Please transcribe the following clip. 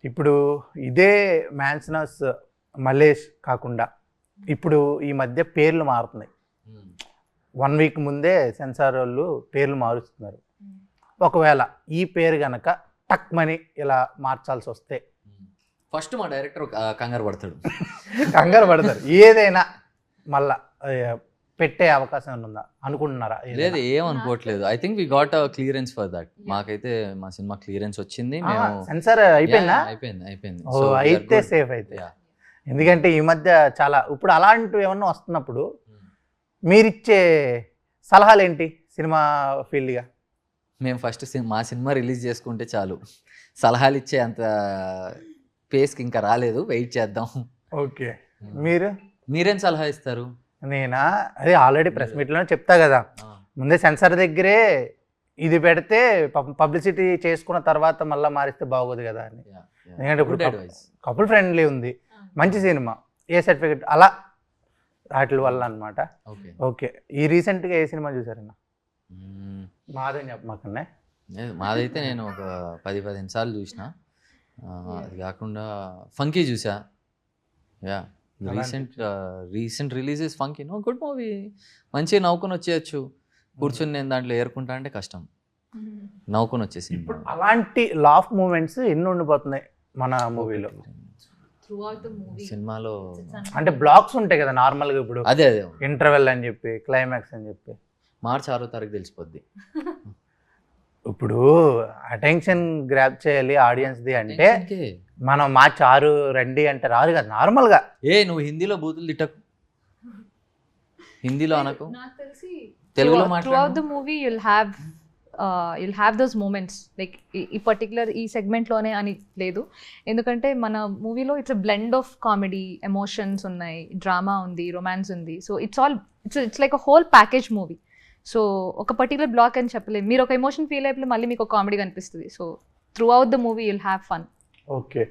ఇప్పుడు ఇదే మ్యాన్సనస్ మల్లేష్ కాకుండా ఇప్పుడు ఈ మధ్య పేర్లు మారుతున్నాయి. 1 వీక్ ముందే సెన్సార్ వాళ్ళు పేర్లు మారుస్తున్నారు. ఒకవేళ ఈ పేరు గనక టక్మని ఇలా మార్చాల్సి వస్తే ఫస్ట్ మా డైరెక్టర్ కంగారు పడతాడు. కంగారు పడతారు. ఏదైనా మళ్ళా పెట్టే అవకాశం ఉందా అనుకుంటున్నారా? లేదు, ఏమనుకోవట్లేదు. I think we got a clearance for that. మాకైతే మా సినిమా క్లియరెన్స్ వచ్చింది. సెన్సార్ అయిపోయిందా? అయిపోయింది. ఓ అయితే సేఫ్ అయితే. ఎందుకంటే ఈ మధ్య చాలా ఇప్పుడు అలాంటివి ఏమన్నా వస్తున్నప్పుడు మీరిచ్చే సలహాలు ఏంటి సినిమా ఫీల్డ్గా? మేము ఫస్ట్ మా సినిమా రిలీజ్ చేసుకుంటే చాలు, సలహాలు ఇచ్చే అంత పేస్కి ఇంకా రాలేదు, వెయిట్ చేద్దాం. ఓకే, మీరేం సలహా ఇస్తారు? నేనా అదే ఆల్రెడీ ప్రెస్ మీట్లోనే చెప్తా కదా, ముందే సెన్సార్ దగ్గరే ఇది పెడితే పబ్లిసిటీ చేసుకున్న తర్వాత మళ్ళీ మారిస్తే బాగోదు కదా అని. ఎందుకంటే ఇప్పుడు కపుల్ ఫ్రెండ్లీ ఉంది, మంచి సినిమా, ఏ సర్టిఫికెట్ అలా వాటి వల్ల అనమాట. ఓకే, ఈ రీసెంట్గా ఏ సినిమా చూసారన్న? మాదని చెప్పమాకన్నా. మాదైతే నేను ఒక 10-15 సార్లు చూసిన. అది కాకుండా ఫంకీ చూసా. Yeah, recent releases Funky, no good movie, మంచిగా నవ్వుకొని వచ్చేయచ్చు. కూర్చొని నేను దాంట్లో ఏరుకుంటా అంటే కష్టం, నవ్వుకొని వచ్చేసి. అలాంటి లాఫ్ మూమెంట్స్ ఎన్ని ఉండిపోతున్నాయి మన మూవీలో, సినిమాలో. అంటే బ్లాక్స్ ఉంటాయి కదా నార్మల్గా, ఇప్పుడు అదే ఇంటర్వెల్ అని చెప్పి, క్లైమాక్స్ అని చెప్పి. మార్చి 6వ తారీఖు తెలిసిపోద్ది. ఇప్పుడు అటెన్షన్ గ్రాప్ చేయాలి ఆడియన్స్ది అంటే మనం మార్చి 6 రండి అంటే రారు కదా నార్మల్గా. నువ్వు హిందీలో బూతులు తిట్టకు, హిందీలో అనకు, తెలుగులో మాట్లాడు. Throughout the movie you'll have those moments, like ఈ పర్టికులర్ ఈ సెగ్మెంట్లోనే అని లేదు. ఎందుకంటే మన మూవీలో it's a blend of comedy, emotions ఉన్నాయి, డ్రామా ఉంది, రొమాన్స్ ఉంది. So it's like a whole package movie. So ఒక పర్టికులర్ బ్లాక్ అని చెప్పలేదు. మీరు ఒక ఎమోషన్ ఫీల్ అయిపోయి మళ్ళీ మీకు ఒక కామెడీ కనిపిస్తుంది. So through out the movie you'll have fun. Okay.